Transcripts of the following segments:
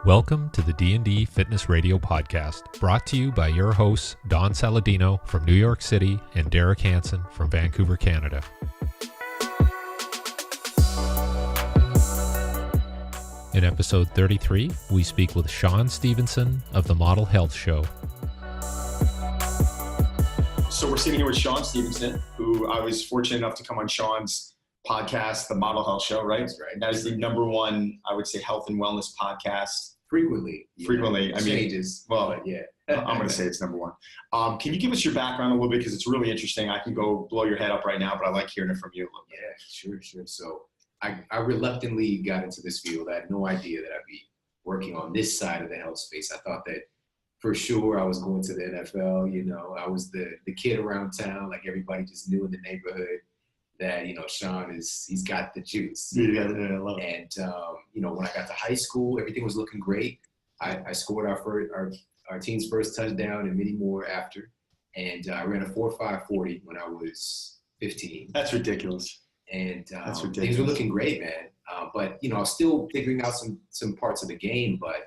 Welcome to the D&D Fitness Radio Podcast, brought to you by your hosts, Don Saladino from New York City and Derek Hansen from Vancouver, Canada. In episode 33, we speak with Shawn Stevenson of the Model Health Show. So we're sitting here with Shawn Stevenson, who I was fortunate enough to come on Shawn's podcast, the Model Health Show, right? That's right. That is the number one, I would say, health and wellness podcast. Frequently. I mean, changes. Well, yeah. I'm going to say it's number one. Can you give us your background a little bit? Because it's really interesting. I can go blow your head up right now, but I like hearing it from you a little bit. Yeah, sure. So I reluctantly got into this field. I had no idea that I'd be working on this side of the health space. I thought that for sure I was going to the NFL. You know, I was the kid around town, like everybody just knew in the neighborhood that, you know, Shawn he's got the juice. Yeah, I love it. And, when I got to high school, everything was looking great. I scored our team's first touchdown and many more after. And I ran a 4.5 40 when I was 15. That's ridiculous. And things were looking great, man. But, I was still figuring out some parts of the game. But,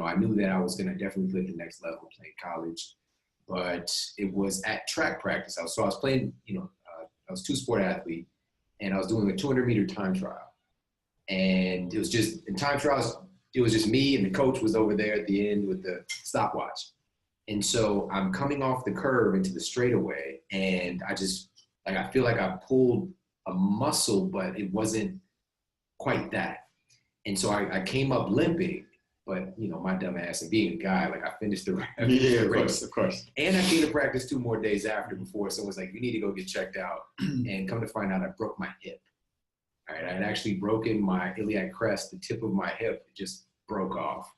I knew that I was going to definitely play at the next level, playing college. But it was at track practice. I was playing, I was a two-sport athlete, and I was doing a 200-meter time trial. And it was just, in time trials, it was just me, and the coach was over there at the end with the stopwatch. And so I'm coming off the curve into the straightaway, and I feel like I pulled a muscle, but it wasn't quite that. And so I came up limping, but, my dumb ass, and being a guy, I finished the race. Yeah, of course. And I came to practice 2 more days after before someone's like, you need to go get checked out. And come to find out, I broke my hip. All right, I had actually broken my iliac crest, the tip of my hip just broke off.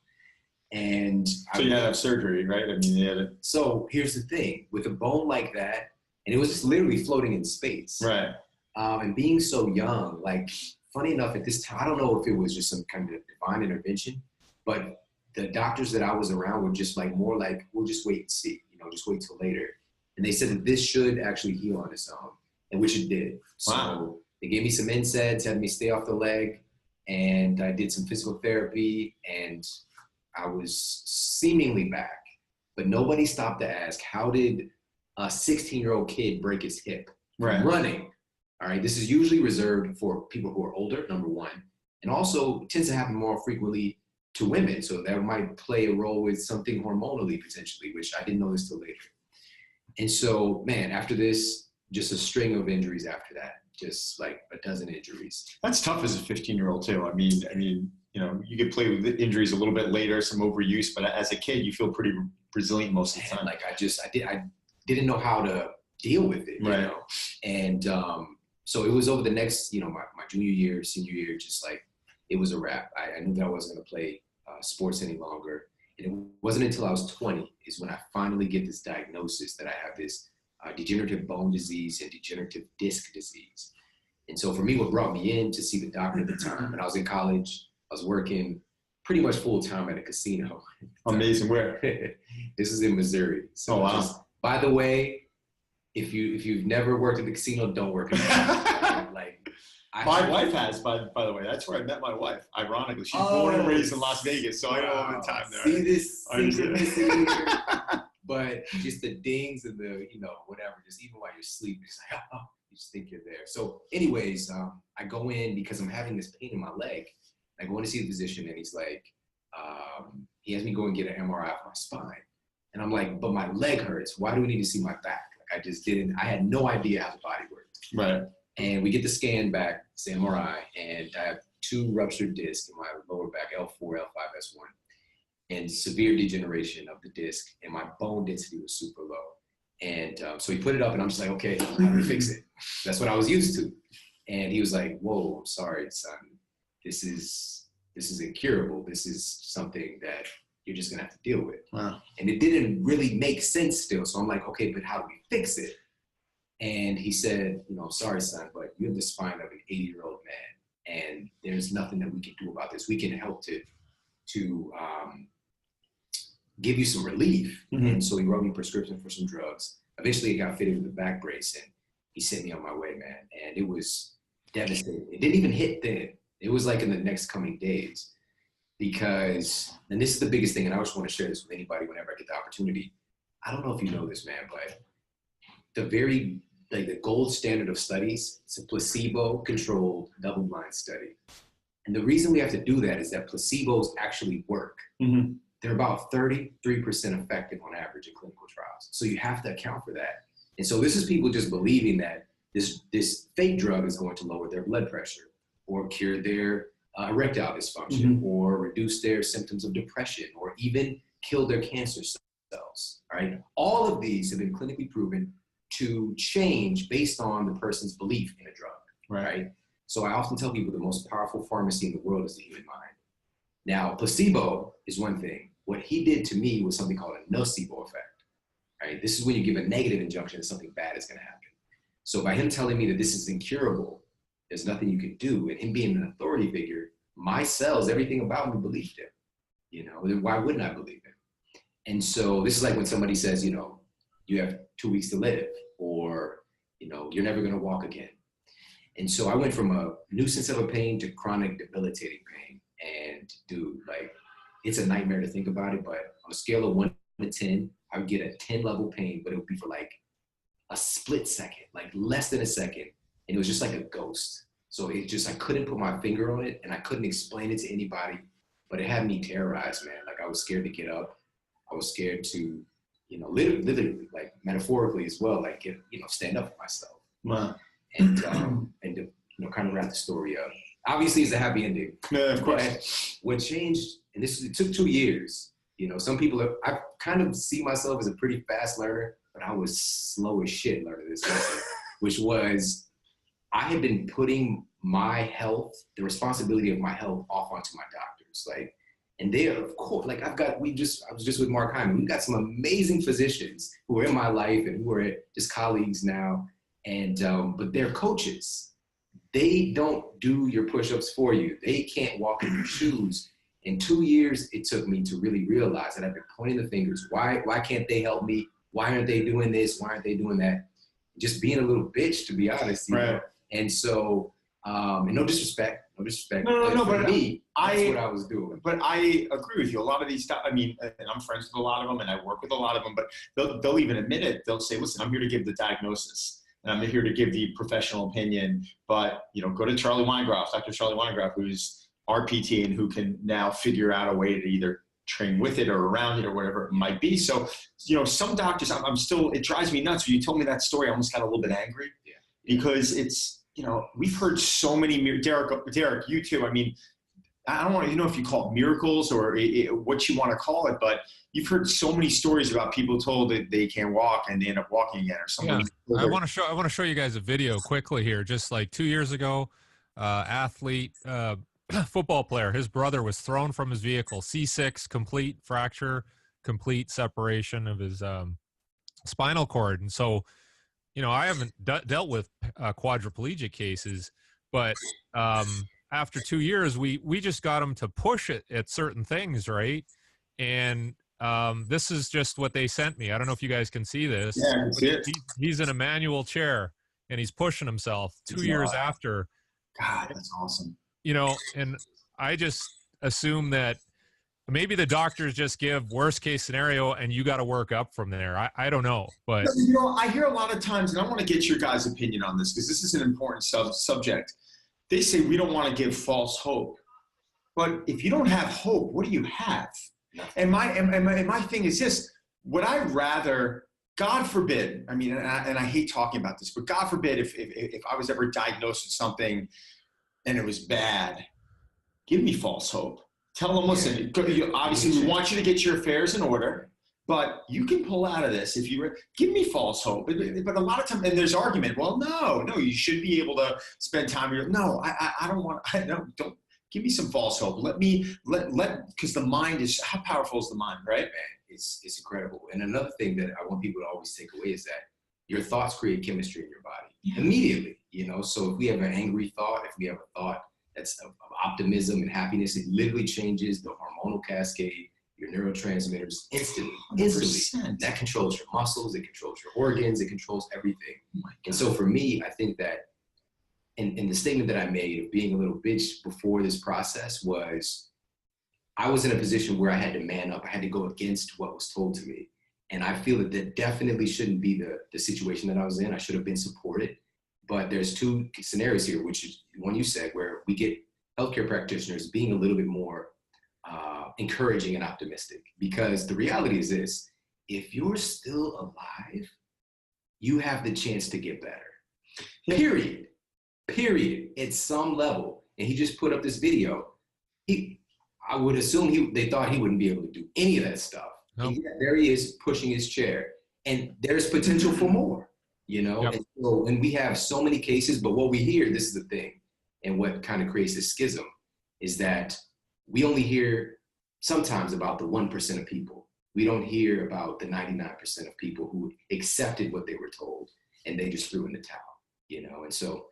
And so you had to have surgery, right? I mean, So here's the thing, with a bone like that, and it was just literally floating in space. Right. And being so young, funny enough, at this time, I don't know if it was just some kind of divine intervention, but the doctors that I was around were just more like, we'll just wait and see, just wait till later. And they said that this should actually heal on its own, and which it did. Wow. So they gave me some NSAIDs, had me stay off the leg, and I did some physical therapy, and I was seemingly back. But nobody stopped to ask, how did a 16-year-old kid break his hip? Right. Running. All right, this is usually reserved for people who are older, number one, and also tends to happen more frequently to women, so that might play a role with something hormonally potentially, which I didn't know this till later. And so, man, after this, just a string of injuries after that, just a dozen injuries. That's tough as a 15-year-old too. I mean, you could play with injuries a little bit later, some overuse, but as a kid, you feel pretty resilient most of the time. I didn't know how to deal with it, right. And so it was over the next, my junior year, senior year, just it was a wrap. I knew that I wasn't going to play sports any longer. And it wasn't until I was 20 is when I finally get this diagnosis that I have this degenerative bone disease and degenerative disc disease. And so for me, what brought me in to see the doctor at the time, and I was in college, I was working pretty much full time at a casino. Amazing. Where? This is in Missouri. So wow. By the way, if you've never worked at the casino, don't work at the casino. My wife has, by the way. That's where I met my wife. Ironically, she's born and raised in Las Vegas, so I know all the time there. See this synchronicity here? But just the dings and the, whatever, just even while you're sleeping, it's you just think you're there. So anyways, I go in because I'm having this pain in my leg. I go in to see the physician, and he's like, he has me go and get an MRI of my spine. And I'm like, but my leg hurts. Why do we need to see my back? I had no idea how the body worked. Right. And we get the scan back, it's the MRI, and I have 2 ruptured discs in my lower back, L4, L5, S1, and severe degeneration of the disc, and my bone density was super low. And so he put it up, and I'm just like, okay, how do we fix it? That's what I was used to. And he was like, whoa, I'm sorry, son. This is incurable. This is something that you're just gonna have to deal with. Wow. And it didn't really make sense still. So I'm like, okay, but how do we fix it? And he said, sorry, son, but you have the spine of an 80-year-old man, and there's nothing that we can do about this. We can help to give you some relief. Mm-hmm. And so he wrote me a prescription for some drugs. Eventually, it got fitted with a back brace, and he sent me on my way, man. And it was devastating. It didn't even hit then. It was in the next coming days. because, and this is the biggest thing, and I just want to share this with anybody whenever I get the opportunity. I don't know if you know this, man, but the gold standard of studies, it's a placebo-controlled double-blind study. And the reason we have to do that is that placebos actually work. Mm-hmm. They're about 33% effective on average in clinical trials. So you have to account for that. And so this is people just believing that this fake drug is going to lower their blood pressure or cure their erectile dysfunction, mm-hmm. or reduce their symptoms of depression, or even kill their cancer cells, right? All of these have been clinically proven to change based on the person's belief in a drug, right? So I often tell people the most powerful pharmacy in the world is the human mind. Now, placebo is one thing. What he did to me was something called a nocebo effect, right? This is when you give a negative injunction that something bad is gonna happen. So by him telling me that this is incurable, there's nothing you can do, and him being an authority figure, my cells, everything about me believed him. You know, then why wouldn't I believe him? And so this is like when somebody says, you know, you have 2 weeks to live, or, you know, you're never gonna walk again. And so I went from a nuisance of a pain to chronic debilitating pain. And dude, like, it's a nightmare to think about it, but on a scale of 1 to 10, I would get a 10 level pain, but it would be for like a split second, like less than a second. And it was just like a ghost. So it just, I couldn't put my finger on it, and I couldn't explain it to anybody, but it had me terrorized, man. Like, I was scared to get up. I was scared to, you know, literally, like metaphorically as well, like, stand up for myself. Wow. And to, you know, kind of wrap the story up. Obviously, it's a happy ending. Yeah, of course. But what changed, and it took 2 years. You know, some people I kind of see myself as a pretty fast learner, but I was slow as shit learning this lesson, which was, I had been putting my health, the responsibility of my health, off onto my doctors. Like, and they are, of course, like I was just with Mark Hyman. We've got some amazing physicians who are in my life and who are just colleagues now. And, but they're coaches. They don't do your push-ups for you. They can't walk in your shoes. In 2 years, it took me to really realize that I've been pointing the fingers. Why can't they help me? Why aren't they doing this? Why aren't they doing that? Just being a little bitch, to be honest. You know? And so, and no disrespect. No, but me, that's what I was doing. But I agree with you. A lot of these stuff, I mean, and I'm friends with a lot of them, and I work with a lot of them, but they'll even admit it. They'll say, listen, I'm here to give the diagnosis, and I'm here to give the professional opinion, but, you know, go to Charlie Weingroff, Dr. Charlie Weingroff, who's RPT and who can now figure out a way to either train with it or around it or whatever it might be. So, you know, some doctors, I'm still, it drives me nuts. When you told me that story, I almost got a little bit angry, because it's, you know, we've heard so many, Derek, you too. I mean, I don't want to, you know, if you call it miracles or what you want to call it, but you've heard so many stories about people told that they can't walk and they end up walking again or something. Yeah. I want to show you guys a video quickly here. Just like 2 years ago, athlete, football player, his brother was thrown from his vehicle, C6, complete fracture, complete separation of his spinal cord. And so, you know, I haven't dealt with quadriplegic cases, but after 2 years, we just got him to push it at certain things, right? And this is just what they sent me. I don't know if you guys can see this. Yeah, I can see it. He's in a manual chair, and he's pushing himself 2 years after. God, that's awesome. You know, and I just assume that maybe the doctors just give worst case scenario and you got to work up from there. I don't know, but you know, I hear a lot of times, and I want to get your guys' opinion on this because this is an important subject. They say we don't want to give false hope, but if you don't have hope, what do you have? And my thing is this: would I rather, God forbid, I mean, and I hate talking about this, but God forbid if I was ever diagnosed with something and it was bad, give me false hope. Tell them, listen, obviously we want you to get your affairs in order, but you can pull out of this if you give me false hope. But a lot of times, and there's argument, well, no, you should be able to spend time with no, I don't want, don't give me some false hope. Because the mind is, how powerful is the mind, right? Man, it's incredible. And another thing that I want people to always take away is that your thoughts create chemistry in your body immediately, you know? So if we have an angry thought, if we have a thought that's of optimism and happiness, it literally changes the hormonal cascade, your neurotransmitters instantly. That controls your muscles, it controls your organs, it controls everything. And so for me, I think that, and the statement that I made of being a little bitch before this process was, I was in a position where I had to man up. I had to go against what was told to me. And I feel that definitely shouldn't be the situation that I was in. I should have been supported. But there's two scenarios here, which is one you said, where we get healthcare practitioners being a little bit more encouraging and optimistic. Because the reality is this, if you're still alive, you have the chance to get better. Period. At some level. And he just put up this video. I would assume they thought he wouldn't be able to do any of that stuff. Nope. And yet there he is pushing his chair. And there's potential for more, you know? Yep. And we have so many cases, but what we hear, this is the thing, and what kind of creates this schism, is that we only hear sometimes about the 1% of people. We don't hear about the 99% of people who accepted what they were told and they just threw in the towel, you know? And so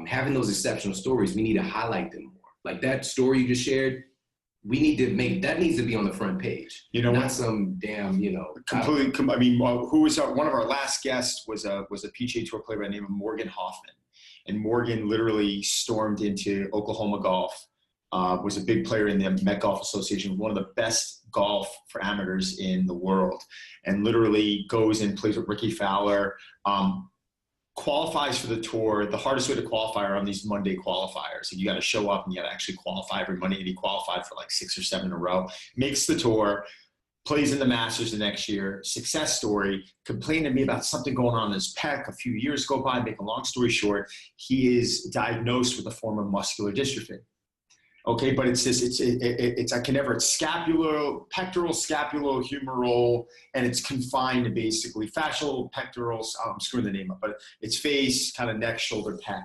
having those exceptional stories, we need to highlight them more. Like that story you just shared, we need to that needs to be on the front page. You know, not some damn, you know. Completely. I mean, who was one of our last guests was a PGA Tour player by the name of Morgan Hoffman. And Morgan literally stormed into Oklahoma golf, was a big player in the Met Golf Association, one of the best golf for amateurs in the world, and literally goes and plays with Ricky Fowler, qualifies for the tour. The hardest way to qualify are on these Monday qualifiers. And you got to show up and you got to actually qualify every Monday. And he qualified for like 6 or 7 in a row, makes the tour, plays in the Masters the next year. Success story. Complained to me about something going on in his pec. A few years go by. Make a long story short, he is diagnosed with a form of muscular dystrophy. Okay, but it's I can never, it's pectoral, scapulohumeral, and it's confined to basically fascial, pectoral, I'm screwing the name up, but it's face, kind of neck, shoulder, pec.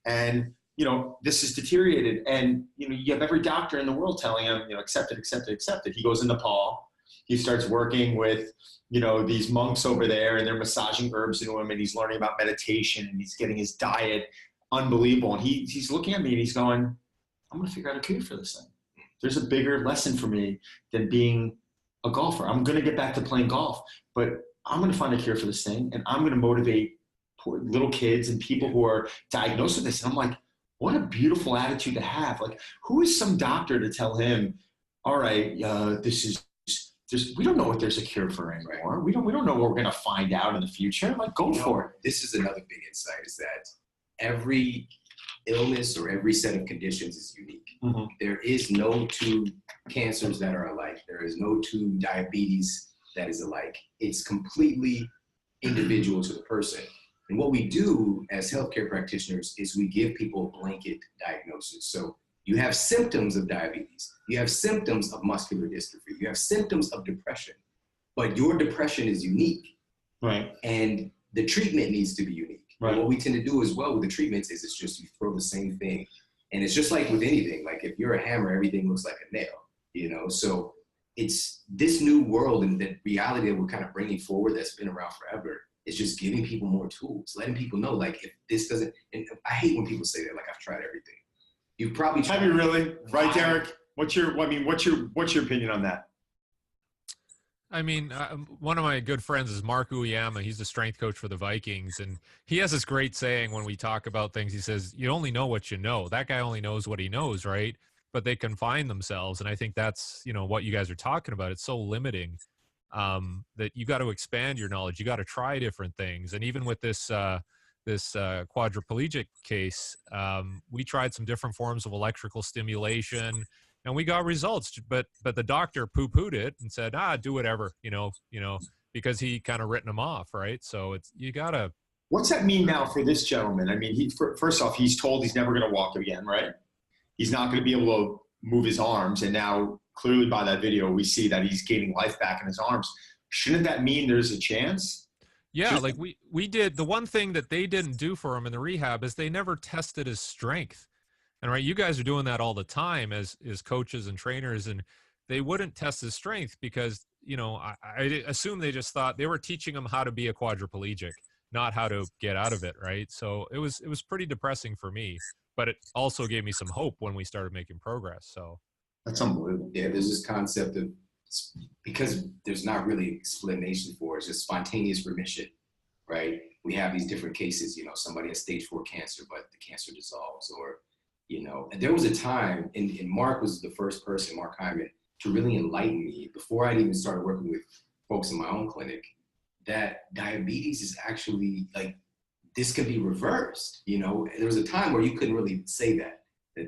And, you know, this is deteriorated. And, you know, you have every doctor in the world telling him, you know, accept it. He goes in Nepal. He starts working with, you know, these monks over there, and they're massaging herbs into him, and he's learning about meditation, and he's getting his diet unbelievable. And he's looking at me and he's going, I'm going to figure out a cure for this thing. There's a bigger lesson for me than being a golfer. I'm going to get back to playing golf, but I'm going to find a cure for this thing, and I'm going to motivate poor little kids and people who are diagnosed with this. And I'm like, what a beautiful attitude to have. Like, who is some doctor to tell him, all right, we don't know what there's a cure for anymore. We don't know what we're going to find out in the future. Like, go for it. This is another big insight, is that every illness or every set of conditions is unique. Mm-hmm. There is no two cancers that are alike. There is no two diabetes that is alike. It's completely individual to the person. And what we do as healthcare practitioners is we give people a blanket diagnosis. So you have symptoms of diabetes, you have symptoms of muscular dystrophy, you have symptoms of depression, but your depression is unique. Right. And the treatment needs to be unique. Right. And what we tend to do as well with the treatments is it's just you throw the same thing. And it's just like with anything, like if you're a hammer, everything looks like a nail, you know? So it's this new world and the reality that we're kind of bringing forward that's been around forever. It's just giving people more tools, letting people know, like, if this doesn't, and I hate when people say that, like, I've tried everything. You've probably tried. Have you really? Right, Derek? What's your opinion on that? I mean, one of my good friends is Mark Uyama. He's the strength coach for the Vikings. And he has this great saying when we talk about things. He says, you only know what you know. That guy only knows what he knows, right? But they confine themselves. And I think that's, you know, what you guys are talking about. It's so limiting that you got to expand your knowledge. You got to try different things. And even with this quadriplegic case, we tried some different forms of electrical stimulation. And we got results, but the doctor poo-pooed it and said, do whatever, you know, because he kind of written him off, right? So it's, you gotta. What's that mean now for this gentleman? I mean, first off, he's told he's never going to walk again, right? He's not going to be able to move his arms, and now clearly by that video, we see that he's gaining life back in his arms. Shouldn't that mean there's a chance? Yeah, like we did. The one thing that they didn't do for him in the rehab is they never tested his strength. And right, you guys are doing that all the time as coaches and trainers, and they wouldn't test his strength because, you know, I assume they just thought they were teaching him how to be a quadriplegic, not how to get out of it, right? So it was pretty depressing for me, but it also gave me some hope when we started making progress. So that's unbelievable. Yeah, there's this concept of, because there's not really explanation for it, it's just spontaneous remission, right? We have these different cases, you know, somebody has stage 4 cancer, but the cancer dissolves, or, you know, and there was a time, and Mark was the first person, Mark Hyman, to really enlighten me before I'd even started working with folks in my own clinic, that diabetes is actually like, this can be reversed. You know, there was a time where you couldn't really say that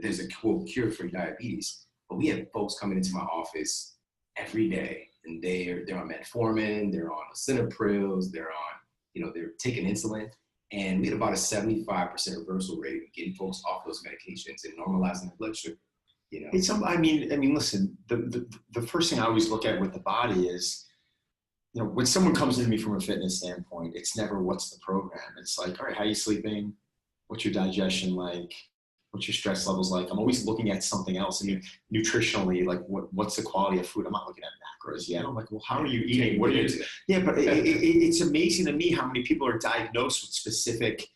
there's a quote cure for diabetes, but we have folks coming into my office every day, and they're on metformin, they're on lisinoprils, they're on, you know, they're taking insulin, and we had about a 75% reversal rate of getting folks off those medications and normalizing their blood sugar. You know, it's, I mean, listen, the first thing I always look at with the body is, you know, when someone comes to me from a fitness standpoint, it's never what's the program. It's like, all right, how are you sleeping? What's your digestion like? What's your stress levels like? I'm always looking at something else. I mean, nutritionally, like what's the quality of food? I'm not looking at macros yet. I'm like, well, how are you eating? What are you? Yeah, but it's amazing to me how many people are diagnosed with specific,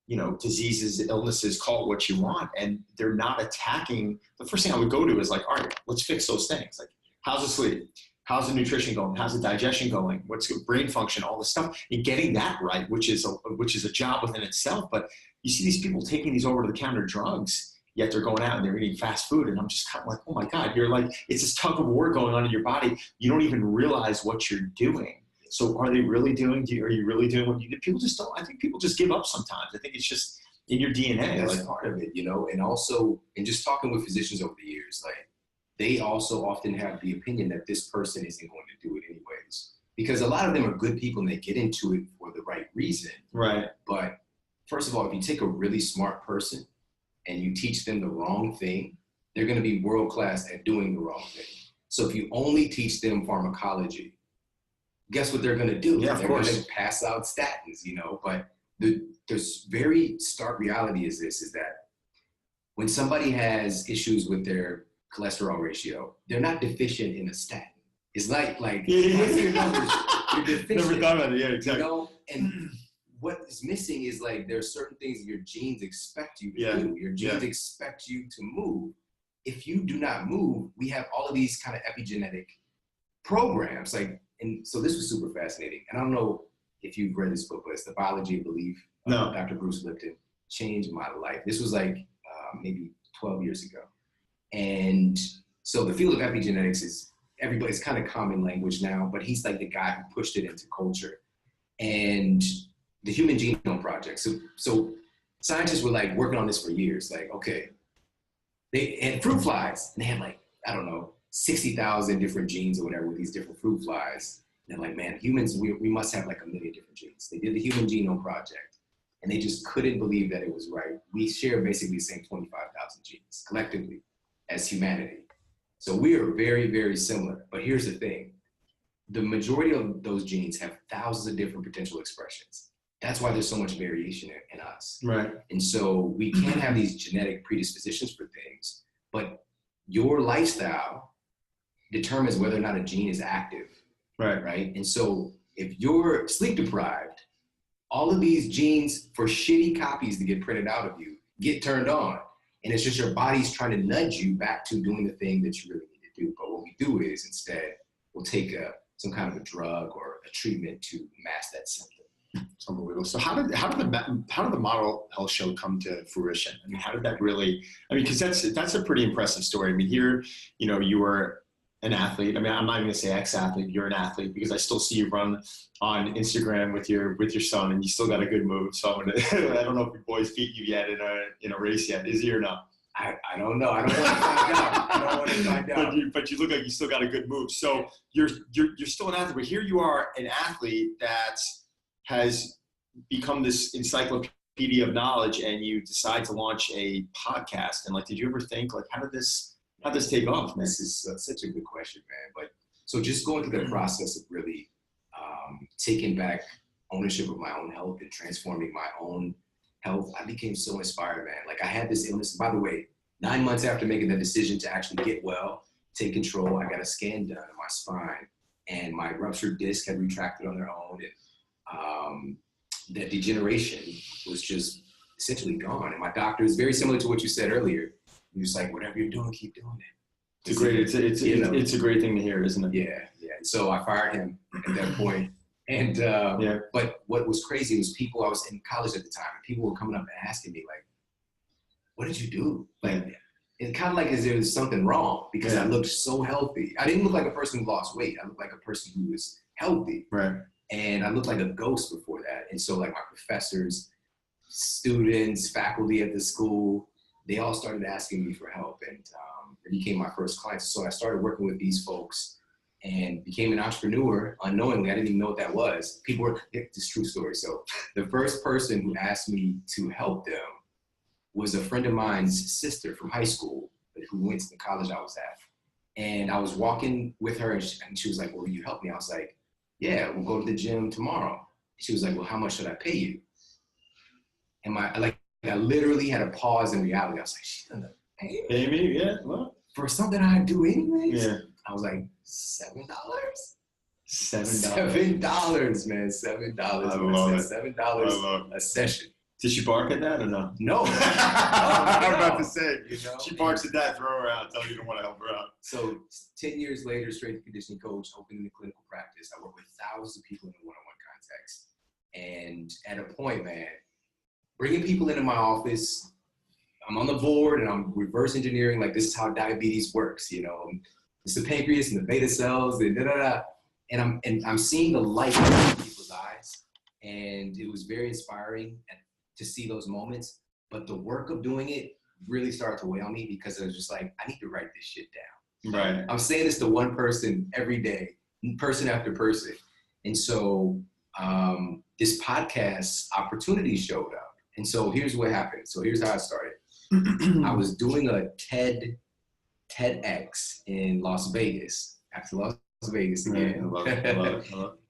you know, diseases, illnesses, call it what you want, and they're not attacking. The first thing I would go to is like, all right, let's fix those things. Like, how's the sleep? How's the nutrition going? How's the digestion going? What's good brain function? All this stuff, and getting that right, which is a job within itself. But you see these people taking these over-the-counter drugs, yet they're going out and they're eating fast food, and I'm just kind of like, oh my God, you're like, it's this tug of war going on in your body. You don't even realize what you're doing. So are they really doing? Are you really doing what you do? People just don't. I think people just give up sometimes. I think it's just in your DNA. That's like part of it, you know. And also, and just talking with physicians over the years, like, they also often have the opinion that this person isn't going to do it anyways. Because a lot of them are good people and they get into it for the right reason. Right. But first of all, if you take a really smart person and you teach them the wrong thing, they're going to be world-class at doing the wrong thing. So if you only teach them pharmacology, guess what they're going to do? Yeah, they're going to pass out statins, you know. But there's very stark reality is that when somebody has issues with their cholesterol ratio, they're not deficient in a statin. It's like your numbers, you're deficient. Never thought about it. Yeah, exactly. You know, and what is missing is like there's certain things your genes expect you to do. Your genes expect you to move. If you do not move, we have all of these kind of epigenetic programs. Like, and so this was super fascinating. And I don't know if you've read this book, but it's The Biology of Belief. No. Dr. Bruce Lipton. Changed my life. This was like maybe 12 years ago. And so the field of epigenetics is everybody's kind of common language now, but he's like the guy who pushed it into culture. And the Human Genome Project. So scientists were like working on this for years. Like, okay, they had fruit flies, and they had like, I don't know, 60,000 different genes or whatever with these different fruit flies. And they're like, man, humans, we must have like 1 million different genes. They did the Human Genome Project, and they just couldn't believe that it was right. We share basically the same 25,000 genes collectively as humanity. So we are very, very similar. But here's the thing. The majority of those genes have thousands of different potential expressions. That's why there's so much variation in us. Right. And so we can have these genetic predispositions for things, but your lifestyle determines whether or not a gene is active. Right. Right. And so if you're sleep deprived, all of these genes for shitty copies to get printed out of you get turned on. And it's just your body's trying to nudge you back to doing the thing that you really need to do. But what we do is instead we'll take some kind of a drug or a treatment to mask that symptom. It's unbelievable. So how did the model health show come to fruition? I mean, how did that really? I mean, because that's a pretty impressive story. I mean, here, you know, you were an athlete. I mean, I'm not even gonna say ex-athlete. You're an athlete because I still see you run on Instagram with your son, and you still got a good move. So I'm gonna. I don't know if your boys beat you yet in a race yet. Is he or not? I don't know. I don't want to find out. I don't want to find out. But you look like you still got a good move. So you're still an athlete, but here you are, an athlete that has become this encyclopedia of knowledge, and you decide to launch a podcast. And like, did you ever think like, how did this take off, man? This is such a good question, man. But so just going through the process of really taking back ownership of my own health and transforming my own health, I became so inspired, man. Like I had this illness. By the way, 9 months after making the decision to actually get well, take control, I got a scan done on my spine, and my ruptured disc had retracted on their own, and that degeneration was just essentially gone. And my doctor is very similar to what you said earlier. He was like, whatever you're doing, keep doing it. It's a great thing to hear, isn't it? Yeah. So I fired him at that point. And but what was crazy was I was in college at the time, and people were coming up and asking me like, what did you do? Like, it's kind of like as there was something wrong because I looked so healthy. I didn't look like a person who lost weight. I looked like a person who was healthy. Right. And I looked like a ghost before that. And so like my professors, students, faculty at the school, they all started asking me for help, and it became my first client. So I started working with these folks and became an entrepreneur unknowingly. I didn't even know what that was. People were, it's a true story. So the first person who asked me to help them was a friend of mine's sister from high school who went to the college I was at. And I was walking with her and she was like, well, will you help me? I was like, yeah, we'll go to the gym tomorrow. She was like, well, how much should I pay you? And I literally had a pause in reality. I was like, she's gonna pay me? Yeah, well. For something I do anyways? Yeah. I was like, $7? $7, man, $7. I love it. $7 a session. Did she bark at that or no? No. I'm about to say, you know? She barks at that, throw her out, tell you don't want to help her out. So 10 years later, strength and conditioning coach, opening the clinical practice. I work with thousands of people in a one-on-one context. And at a point, man, bringing people into my office, I'm on the board and I'm reverse engineering, like this is how diabetes works, you know. It's the pancreas and the beta cells, and da-da-da. And I'm seeing the light in people's eyes. And it was very inspiring to see those moments. But the work of doing it really started to weigh on me because I was just like, I need to write this shit down. Right. I'm saying this to one person every day, person after person. And so this podcast opportunity showed up. And so here's what happened. So here's how I started. I was doing a TEDx in Las Vegas. After Las Vegas again. I love it.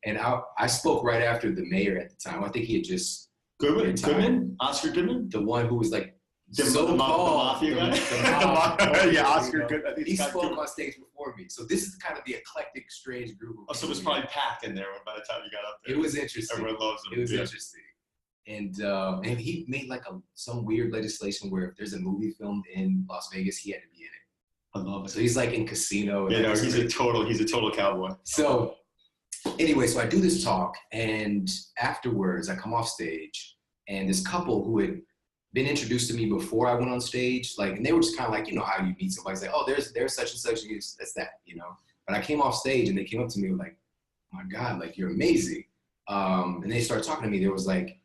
And I spoke right after the mayor at the time. I think he had just Goodman? Oscar Goodman? The one who was like the mafia guy? Yeah, Oscar Goodman. He spoke on stage before me. So this is kind of the eclectic, strange group of so it was probably packed in there by the time you got up there. It was interesting. Everyone loves him. It was interesting. And he made like some weird legislation where if there's a movie filmed in Las Vegas, he had to be in it. I love it. So he's like in Casino. Yeah, no, he's a total cowboy. So anyway, so I do this talk, and afterwards I come off stage, and this couple who had been introduced to me before I went on stage, like, and they were just kind of like, you know how you meet somebody, say, oh, there's such and such, that's that, you know. But I came off stage, and they came up to me like, oh my God, like, you're amazing. And they started talking to me. There was like,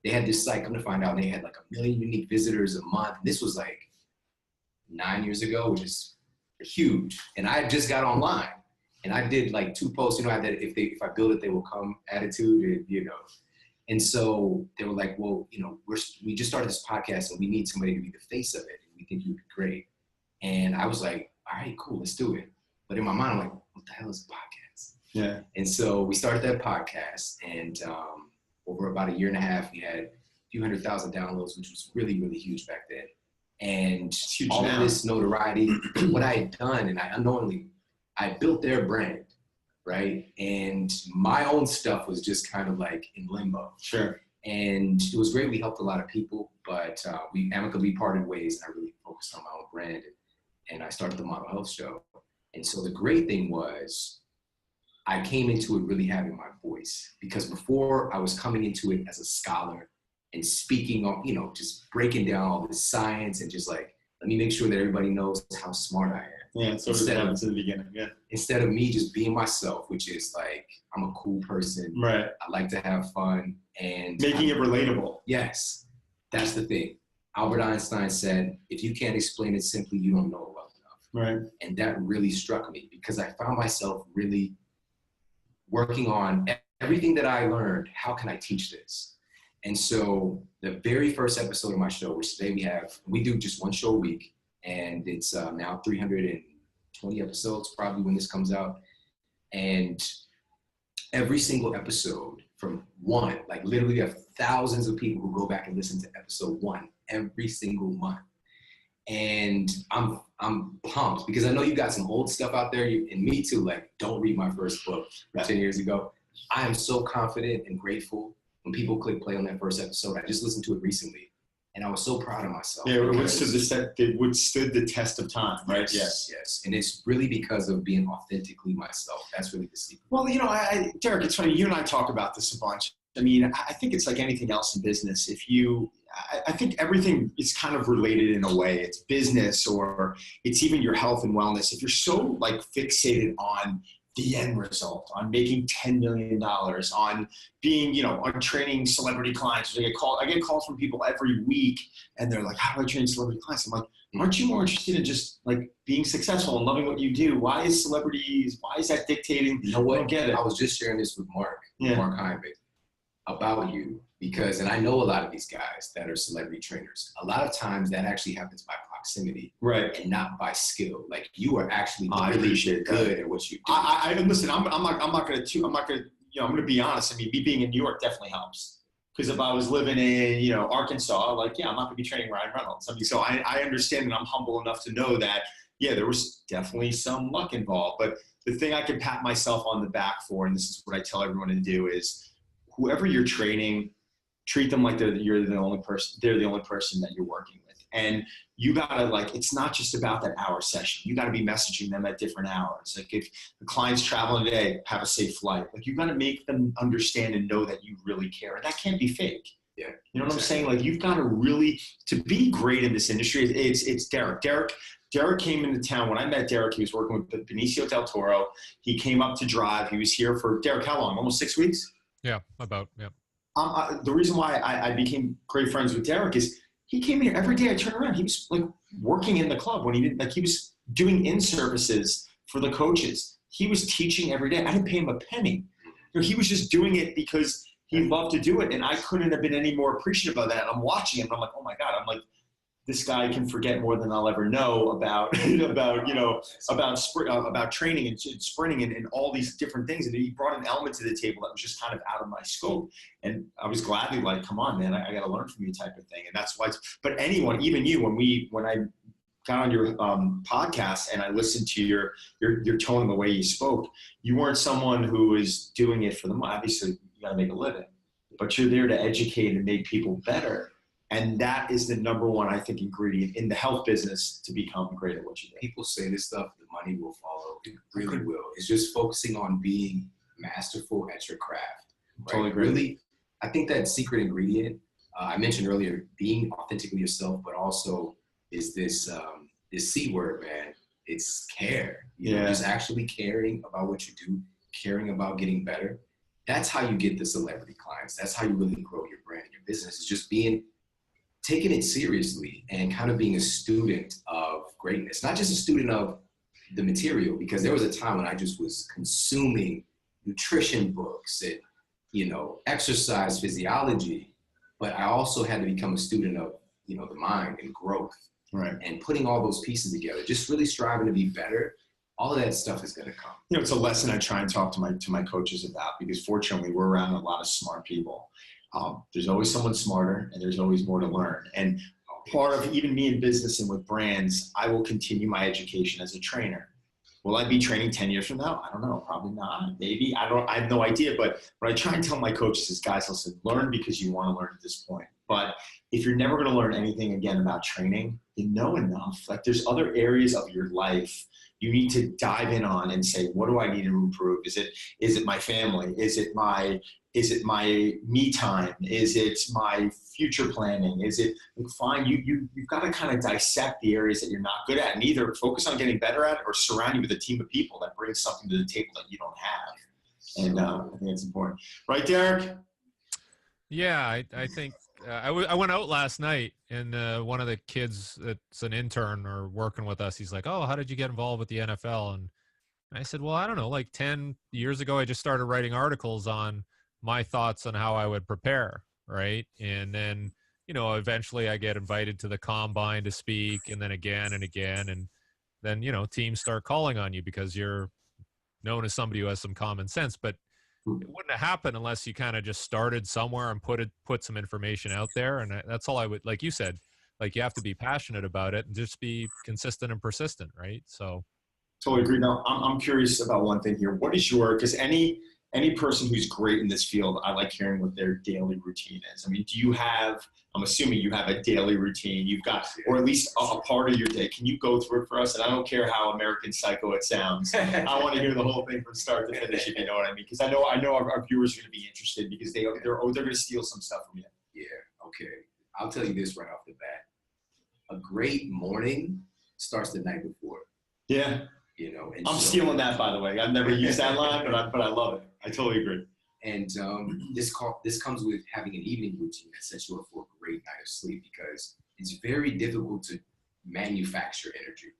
they had this site, come to find out, and they had like 1 million unique visitors a month. This was like 9 years ago, which is huge. And I just got online, and I did like 2 posts, you know, I had that if I build it, they will come attitude, and, you know. And so they were like, well, you know, we just started this podcast, and we need somebody to be the face of it, and we think you'd be great. And I was like, all right, cool, let's do it. But in my mind, I'm like, what the hell is a podcast? Yeah. And so we started that podcast, and over about 1.5 years, we had a few 100,000 downloads, which was really, really huge back then. And all of this notoriety, what I had done, and I built their brand, right? And my own stuff was just kind of like in limbo. Sure. And it was great. We helped a lot of people, but we amicably parted ways. And I really focused on my own brand, and I started the Model Health Show. And so the great thing was I came into it really having my voice, because before I was coming into it as a scholar and speaking on, you know, just breaking down all this science and just like, let me make sure that everybody knows how smart I am. Yeah, so instead of to the beginning. Yeah. Instead of me just being myself, which is like, I'm a cool person. Right. I like to have fun, and making it relatable. Yes, that's the thing. Albert Einstein said, if you can't explain it simply, you don't know it well enough. Right. And that really struck me, because I found myself really working on everything that I learned. How can I teach this? And so the very first episode of my show, which today we do just 1 show a week, and it's now 320 episodes probably when this comes out. And every single episode from 1, like literally have thousands of people who go back and listen to episode 1 every single month. And I'm pumped, because I know you got some old stuff out there, and me too, like, don't read my first book from 10 years ago. I am so confident and grateful when people click play on that first episode. I just listened to it recently, and I was so proud of myself. Yeah, it withstood the test of time, right? Yes. And it's really because of being authentically myself. That's really the secret. Well, you know, Derek, it's funny, you and I talk about this a bunch. I mean, I think it's like anything else in business. I think everything is kind of related in a way. It's business, or it's even your health and wellness. If you're so like fixated on the end result, on making $10 million, on being, on training celebrity clients. I get calls from people every week, and they're like, how do I train celebrity clients? I'm like, aren't you more interested in just like being successful and loving what you do? Why is that dictating? You know what? I don't get it. I was just sharing this with Mark Heinrich, about you, and I know a lot of these guys that are celebrity trainers. A lot of times that actually happens by proximity, right, and not by skill. Like, you are actually really good at what you do. Listen. I'm going to be honest. I mean, me being in New York definitely helps. Because if I was living in, Arkansas, I'm not going to be training Ryan Reynolds. I mean, so I understand, and I'm humble enough to know that, there was definitely some luck involved. But the thing I can pat myself on the back for, and this is what I tell everyone to do, is whoever you're training, treat them like they're the only person that you're working with. And you gotta, it's not just about that hour session. You gotta be messaging them at different hours. Like, if the client's traveling today, have a safe flight. Like, you gotta make them understand and know that you really care. And that can't be fake. Yeah. You know what I'm saying? Like, you've got to really, to be great in this industry, it's Derek. Derek came into town. When I met Derek, he was working with Benicio del Toro. He came up to drive. He was here for, Derek, how long? Almost 6 weeks? Yeah, about, yeah. The reason why I became great friends with Derek is he came here every day. I turned around. He was like working in the club when he was doing in-services for the coaches. He was teaching every day. I didn't pay him a penny. He was just doing it because he loved to do it. And I couldn't have been any more appreciative of that. And I'm watching him and I'm like, oh my God. I'm like, this guy can forget more than I'll ever know about training and sprinting and all these different things. And he brought an element to the table that was just kind of out of my scope. And I was gladly like, come on, man, I got to learn from you type of thing. And that's why, but anyone, even you, when I got on your podcast and I listened to your tone and the way you spoke, you weren't someone who was doing it for the money. Obviously, you got to make a living, but you're there to educate and make people better. And that is the number one, I think, ingredient in the health business to become great at what you do. People say this stuff, the money will follow. It really will. It's just focusing on being masterful at your craft. Right? Totally agree. Really, I think that secret ingredient, I mentioned earlier, being authentically yourself, but also is this C word, man. It's care. You know, just actually caring about what you do, caring about getting better. That's how you get the celebrity clients. That's how you really grow your brand, your business. It's just taking it seriously and kind of being a student of greatness, not just a student of the material, because there was a time when I just was consuming nutrition books and, exercise physiology, but I also had to become a student of, the mind and growth. Right. And putting all those pieces together, just really striving to be better. All of that stuff is going to come. It's a lesson I try and talk to my coaches about, because fortunately we're around a lot of smart people. There's always someone smarter, and there's always more to learn. And part of even me in business and with brands, I will continue my education as a trainer. Will I be training 10 years from now? I don't know. Probably not. Maybe. I have no idea. But what I try and tell my coaches is, guys, listen, learn because you want to learn at this point. But if you're never going to learn anything again about training, you know enough. Like, there's other areas of your life you need to dive in on and say, what do I need to improve? Is it my family? Is it my me time? Is it my future planning? Is it fine? You've got to kind of dissect the areas that you're not good at, and either focus on getting better at it or surround you with a team of people that brings something to the table that you don't have. And I think it's important. Right, Derek? Yeah, I think I went out last night, and one of the kids that's an intern or working with us, he's like, oh, how did you get involved with the NFL? And I said, well, I don't know, like 10 years ago, I just started writing articles on my thoughts on how I would prepare, right? And then, eventually I get invited to the combine to speak, and then again and again. And then, teams start calling on you because you're known as somebody who has some common sense. But it wouldn't have happened unless you kind of just started somewhere and put some information out there. And that's all I would, like you said, like, you have to be passionate about it and just be consistent and persistent, right? So totally agree. Now, I'm curious about one thing here. What is because any any person who's great in this field, I like hearing what their daily routine is. I mean, I'm assuming you have a daily routine. You've got, or at least a part of your day. Can you go through it for us? And I don't care how American Psycho it sounds. I want to hear the whole thing from start to finish, if you know what I mean. Because I know our viewers are going to be interested because they're going to steal some stuff from you. Yeah, okay. I'll tell you this right off the bat. A great morning starts the night before. Yeah. And I'm stealing that, by the way. I've never used that line, but I love it. I totally agree. And this comes with having an evening routine that sets you up for a great night of sleep, because it's very difficult to manufacture energy.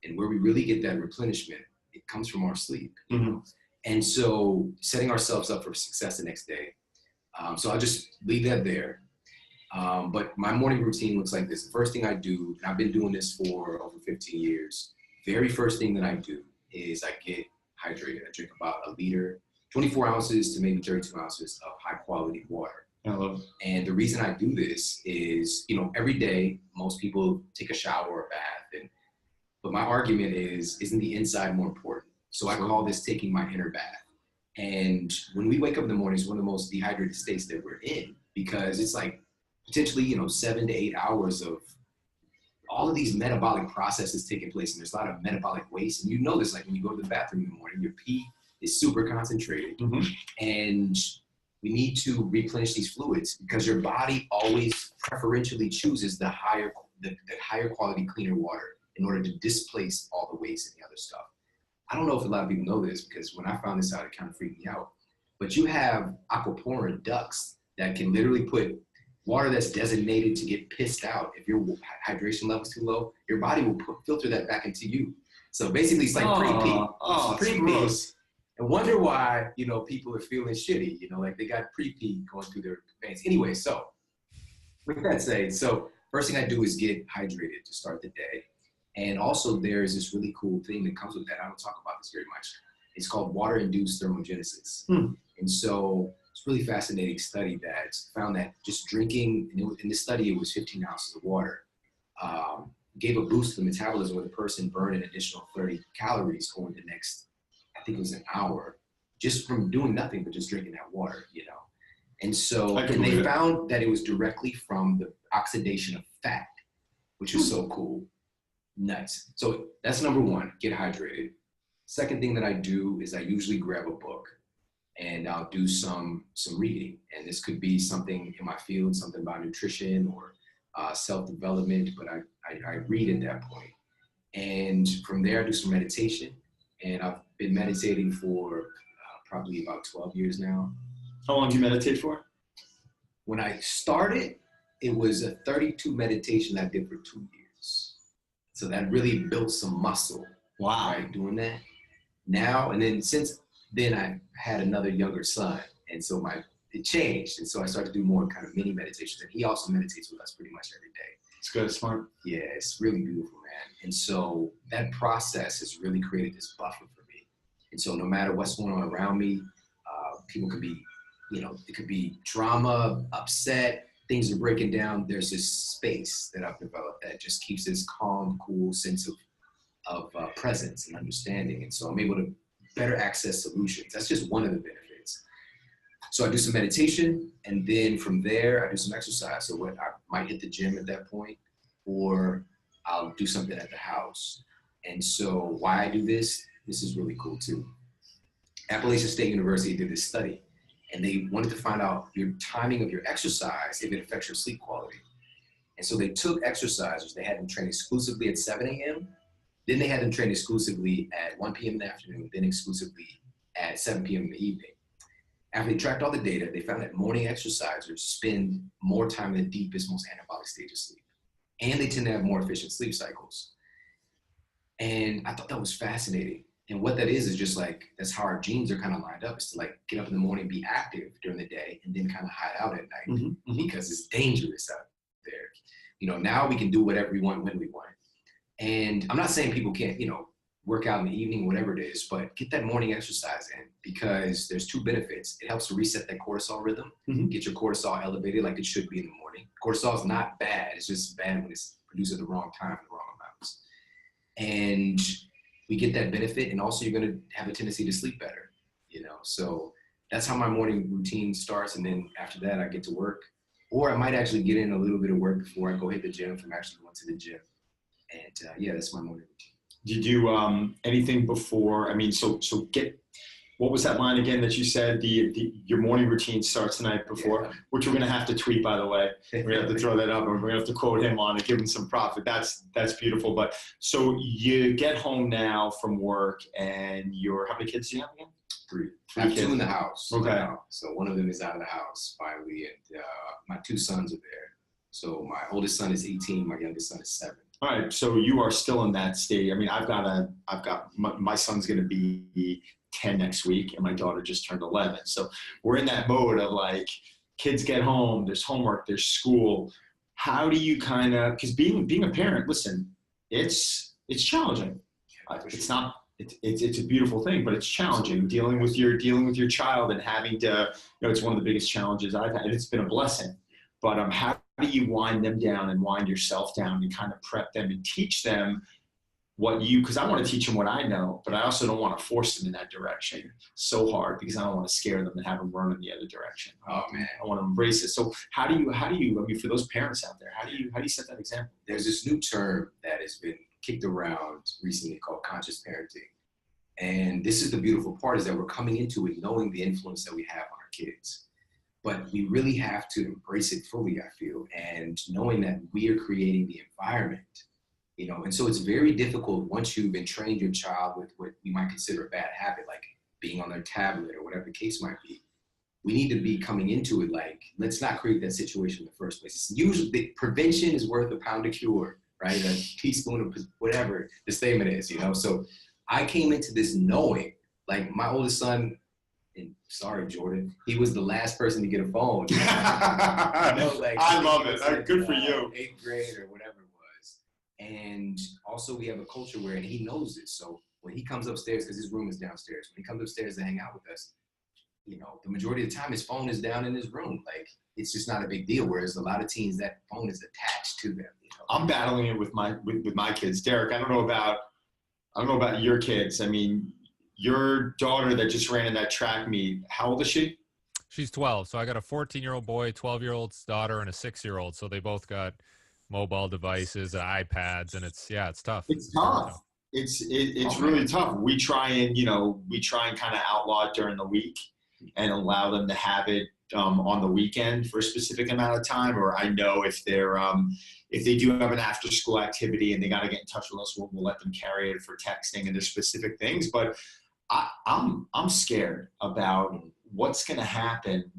And where we really get that replenishment, it comes from our sleep. Mm-hmm. And so setting ourselves up for success the next day. So I'll just leave that there. But my morning routine looks like this. The first thing I do, and I've been doing this for over 15 years, very first thing that I do is I get hydrated. I drink about a liter, 24 ounces to maybe 32 ounces of high quality water. I love it. And the reason I do this is, every day, most people take a shower or a bath. But my argument is, isn't the inside more important? So I call this taking my inner bath. And when we wake up in the morning, it's one of the most dehydrated states that we're in, because it's like potentially, 7 to 8 hours of all of these metabolic processes taking place. And there's a lot of metabolic waste. And this, like when you go to the bathroom in the morning, your pee is super concentrated. Mm-hmm. And we need to replenish these fluids, because your body always preferentially chooses the higher quality, cleaner water in order to displace all the waste and the other stuff. I don't know if a lot of people know this, because when I found this out, it kind of freaked me out. But you have aquaporin ducts that can literally put water that's designated to get pissed out. If your hydration level is too low, your body will filter that back into you. So basically, it's like pre-pee. Oh, pre-pee. And wonder why, people are feeling shitty, like they got pre-pee going through their veins. Anyway, so with that said, first thing I do is get hydrated to start the day. And also there's this really cool thing that comes with that. I don't talk about this very much. It's called water-induced thermogenesis. And so it's a really fascinating study that found that just drinking, in this study it was 15 ounces of water, gave a boost to the metabolism where the person burned an additional 30 calories over the next, I think it was an hour, just from doing nothing but just drinking that water, And so, and they found that it was directly from the oxidation of fat, which is so cool. Nuts. So that's number one, get hydrated. Second thing that I do is I usually grab a book and I'll do some reading. And this could be something in my field, something about nutrition or self-development, but I read at that point. And from there, I do some meditation. And I've been meditating for probably about 12 years now. How long do you meditate for? When I started, it was a 32 meditation I did for 2 years. So that really built some muscle. Wow. Right, doing that. Now, and then since then I had another younger son. And so it changed. And so I started to do more kind of mini meditations. And he also meditates with us pretty much every day. It's good, smart. Yeah, it's really beautiful, man. And so that process has really created this buffer for me. And so no matter what's going on around me, people could be, it could be drama, upset, things are breaking down. There's this space that I've developed that just keeps this calm, cool sense of presence and understanding. And so I'm able to better access solutions. That's just one of the benefits. So I do some meditation, and then from there, I do some exercise. So I might hit the gym at that point, or I'll do something at the house. And so why I do this is really cool too. Appalachian State University did this study, and they wanted to find out your timing of your exercise, if it affects your sleep quality. And so they took exercisers, they had them train exclusively at 7 a.m., then they had them train exclusively at 1 p.m. in the afternoon, then exclusively at 7 p.m. in the evening. After they tracked all the data, they found that morning exercisers spend more time in the deepest, most anabolic stage of sleep. And they tend to have more efficient sleep cycles. And I thought that was fascinating. And what that is just like, that's how our genes are kind of lined up, is to like get up in the morning, be active during the day, and then kind of hide out at night because it's dangerous out there. Now we can do whatever we want when we want. And I'm not saying people can't, work out in the evening, whatever it is, but get that morning exercise in, because there's two benefits. It helps to reset that cortisol rhythm, get your cortisol elevated like it should be in the morning. Cortisol is not bad. It's just bad when it's produced at the wrong time, in the wrong amounts. And we get that benefit, and also you're going to have a tendency to sleep better, So that's how my morning routine starts. And then after that, I get to work. Or I might actually get in a little bit of work before I go hit the gym from actually going to the gym. And yeah, that's my morning routine. Did you do anything before? I mean, what was that line again that you said? Your morning routine starts the night before, which we're going to have to tweet, by the way. We're going to have to throw that up, and we're going to have to quote him on it, give him some profit. That's beautiful. But so you get home now from work, and how many kids do you have again? Three. I have 2 in the house. Okay. Now. So one of them is out of the house finally, and my 2 sons are there. So my oldest son is 18, my youngest son is 7. All right. So you are still in that state. I mean, my son's going to be 10 next week, and my daughter just turned 11. So we're in that mode of like, kids get home, there's homework, there's school. How do you because being a parent, listen, it's challenging. It's not. It's a beautiful thing, but it's challenging dealing with your child and having to, it's one of the biggest challenges I've had. It's been a blessing, but how do you wind them down and wind yourself down and kind of prep them and teach them because I want to teach them what I know, but I also don't want to force them in that direction so hard because I don't want to scare them and have them run in the other direction. Oh man, I want to embrace it. So how do you, I mean, for those parents out there, how do you set that example? There's this new term that has been kicked around recently called conscious parenting. And this is the beautiful part, is that we're coming into it knowing the influence that we have on our kids. But we really have to embrace it fully, I feel, and knowing that we are creating the environment, and so it's very difficult once you've entrained your child with what you might consider a bad habit, like being on their tablet or whatever the case might be. We need to be coming into it like, let's not create that situation in the first place. It's usually, prevention is worth a pound of cure, right? A teaspoon of whatever the statement is, So I came into this knowing, like my oldest son, and sorry, Jordan, he was the last person to get a phone. I love it. Good for you. 8th grade or whatever it was. And also we have a culture where, and he knows this. So when he comes upstairs, because his room is downstairs, when he comes upstairs to hang out with us, the majority of the time his phone is down in his room. Like, it's just not a big deal. Whereas a lot of teens, that phone is attached to them. I'm battling it with my kids. Derek, I don't know about your kids. I mean, your daughter that just ran in that track meet, how old is she? She's 12. So I got a 14-year-old boy, 12-year-old daughter, and a 6-year-old. So they both got mobile devices, iPads, and it's tough. It's tough. It's really tough. We try and kind of outlaw it during the week and allow them to have it on the weekend for a specific amount of time. Or I know if they do have an after school activity and they got to get in touch with us, we'll let them carry it for texting and there's specific things. But I'm scared about what's going to happen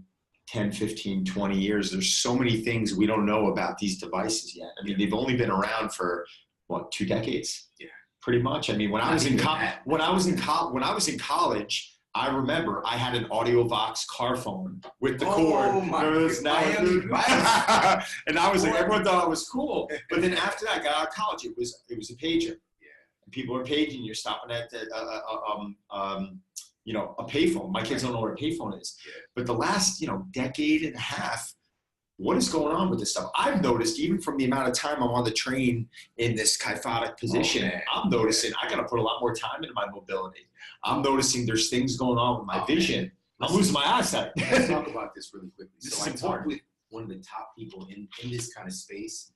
10, 15, 20 years. There's so many things we don't know about these devices yet. I mean, they've only been around for 2 decades? Yeah, pretty much. I mean, when I was in college, I remember I had an AudioVox car phone with the cord. And I was like, everyone thought it was cool. But then after that, I got out of college. It was a pager. And people are paging. You're stopping at a payphone. My kids don't know what a payphone is. But the last decade and a half, what is going on with this stuff? I've noticed, even from the amount of time I'm on the train in this kyphotic position, I'm noticing I got to put a lot more time into my mobility. I'm noticing there's things going on with my vision. I'm losing my eyesight. Let's talk about this really quickly. So I talked with one of the top people in this kind of space,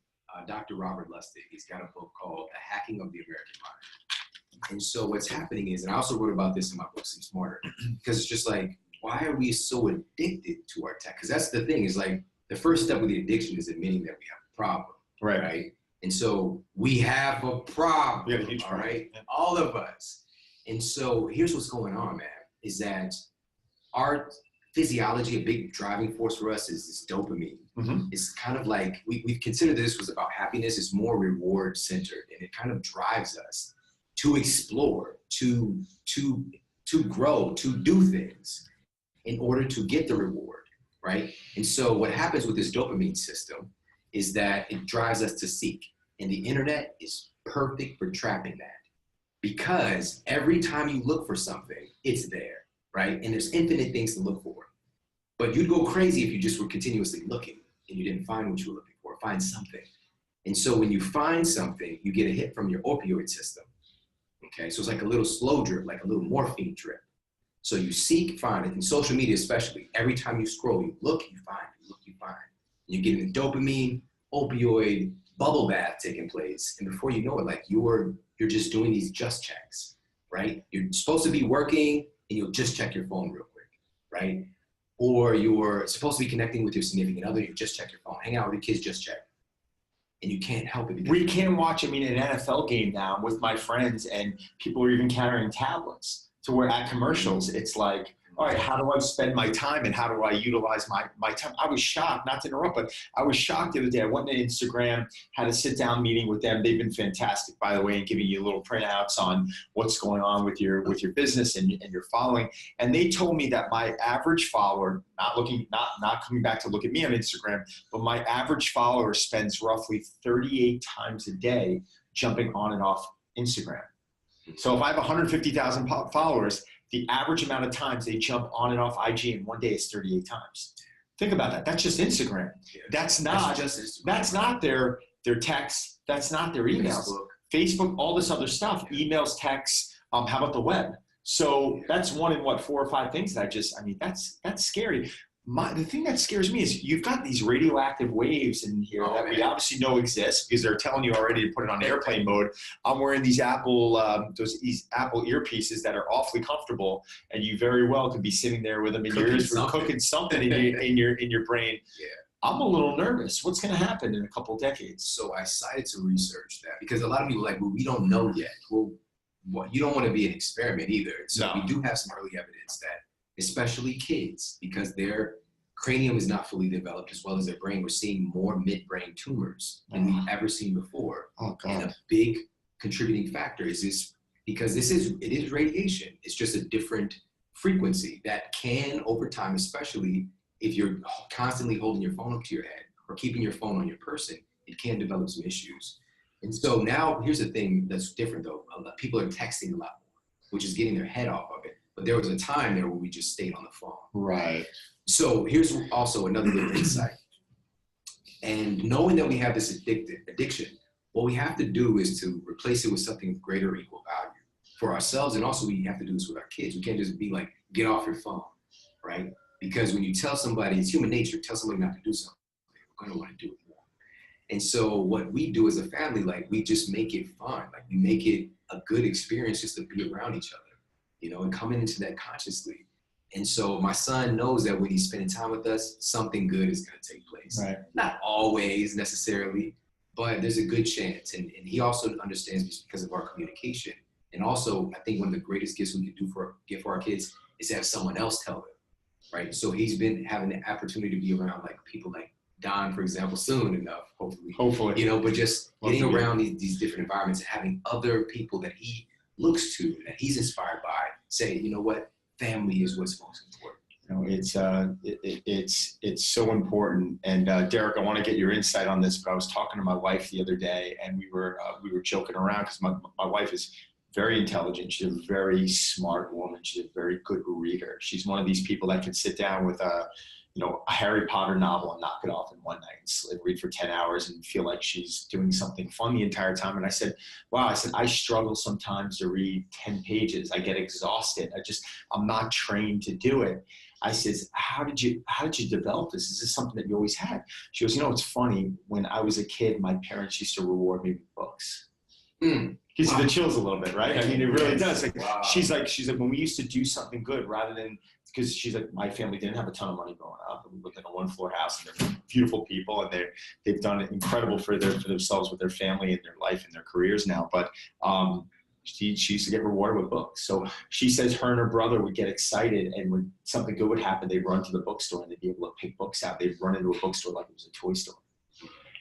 Dr. Robert Lustig. He's got a book called The Hacking of the American Mind. And so what's happening is, and I also wrote about this in my book, Sleep Smarter, because it's just like, why are we so addicted to our tech? Because that's the thing, is like, the first step with the addiction is admitting that we have a problem, right? And so we have a problem, we have a huge all right? Yeah. All of us. And so here's what's going on, man, is that our physiology, a big driving force for us is this dopamine. Mm-hmm. It's kind of like, we've considered this was about happiness. It's more reward centered, and it kind of drives us to explore, to grow, to do things in order to get the reward, right? And so what happens with this dopamine system is that it drives us to seek, and the internet is perfect for trapping that. Because every time you look for something, it's there, right? And there's infinite things to look for. But you'd go crazy if you just were continuously looking and you didn't find what you were looking for, find something. And so when you find something, you get a hit from your opioid system, okay? So it's like a little slow drip, like a little morphine drip. So you seek, find it. In social media especially, every time you scroll, you look, you find, you look, you find. You're getting the dopamine, opioid, bubble bath taking place. And before you know it, like you're just doing these just checks, right? You're supposed to be working and you'll just check your phone real quick, right? Or you're supposed to be connecting with your significant other, you just check your phone. Hang out with your kids, just check. And you can't help it. We can't watch, an NFL game now I'm with my friends, and people are even carrying tablets to where at commercials, it's like, all right, how do I spend my time and how do I utilize my time? I was shocked, not to interrupt, but I was shocked the other day. I went to Instagram, had a sit-down meeting with them. They've been fantastic, by the way, and giving you little printouts on what's going on with your business and your following. And they told me that my average follower, not coming back to look at me on Instagram, but my average follower spends roughly 38 times a day jumping on and off Instagram. So if I have 150,000 followers, the average amount of times they jump on and off IG in one day is 38 times. Think about that. That's just Instagram. Yeah. That's not their text. That's not their emails. Facebook, all this other stuff, emails, texts. How about the web? So that's one in 4 or 5 things that that's scary. The thing that scares me is you've got these radioactive waves in here that we obviously know exist because they're telling you already to put it on airplane mode. I'm wearing these Apple earpieces that are awfully comfortable, and you very well could be sitting there with them in your ears, cooking something in your brain. Yeah. I'm a little nervous. What's going to happen in a couple of decades? So I decided to research that because a lot of people are like, well, we don't know yet. Well, you don't want to be an experiment either. So we do have some early evidence that especially kids, because their cranium is not fully developed as well as their brain, we're seeing more midbrain tumors than we've ever seen before. Oh, God. And a big contributing factor is this, because it is radiation. It's just a different frequency that can, over time, especially if you're constantly holding your phone up to your head or keeping your phone on your person, it can develop some issues. And so now, here's the thing that's different though. People are texting a lot more, which is getting their head off of it. But there was a time there where we just stayed on the phone. Right. So here's also another little insight. And knowing that we have this addiction, what we have to do is to replace it with something of greater or equal value for ourselves. And also we have to do this with our kids. We can't just be like, get off your phone, right? Because when you tell somebody, it's human nature, tell somebody not to do something, they're gonna wanna do it more. And so what we do as a family, like we just make it fun. Like we make it a good experience just to be around each other, you know, and coming into that consciously. And so my son knows that when he's spending time with us, something good is going to take place. Right. Not always necessarily, but there's a good chance. And he also understands this because of our communication. And also, I think one of the greatest gifts we can give for our kids is to have someone else tell them, right? So he's been having the opportunity to be around like people like Don, for example, soon enough, hopefully, you know, but just getting around these different environments and having other people that he looks to, that he's inspired by, say, you know what, family is what's most important. You know, it's so important. And Derek, I want to get your insight on this, but I was talking to my wife the other day, and we were joking around because my wife is very intelligent. She's a very smart woman. She's a very good reader. She's one of these people that can sit down with a Harry Potter novel and knock it off in one night and read for 10 hours and feel like she's doing something fun the entire time. And I said, wow, I struggle sometimes to read 10 pages. I get exhausted. I'm not trained to do it. I says, how did you develop this? Is this something that you always had? She goes, it's funny. When I was a kid, my parents used to reward me with books. Gives you the chills a little bit, right? I mean, it really does. Like, wow. She's like, when we used to do something good rather than, because she's like, my family didn't have a ton of money growing up. We lived in a 1-floor house, and they're beautiful people, and they've done it incredible for themselves with their family and their life and their careers now. But she used to get rewarded with books. So she says her and her brother would get excited, and when something good would happen, they'd run to the bookstore and they'd be able to pick books out. They'd run into a bookstore like it was a toy store.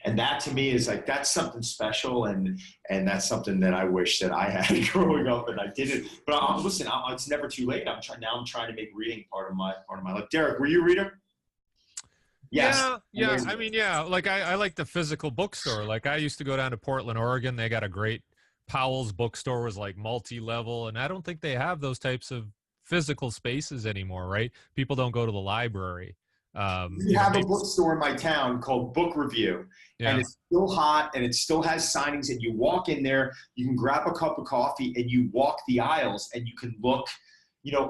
And that to me is like, that's something special, and that's something that I wish that I had growing up and I didn't. But listen, it's never too late. I'm trying to make reading part of my life. Derek, were you a reader? Yes. Yeah. I mean, yeah. Like I like the physical bookstore. Like I used to go down to Portland, Oregon. They got a great Powell's bookstore, was like multi-level, and I don't think they have those types of physical spaces anymore, right? People don't go to the library. We have a bookstore in my town called Book Review, and it's still hot, and it still has signings, and you walk in there, you can grab a cup of coffee, and you walk the aisles, and you can look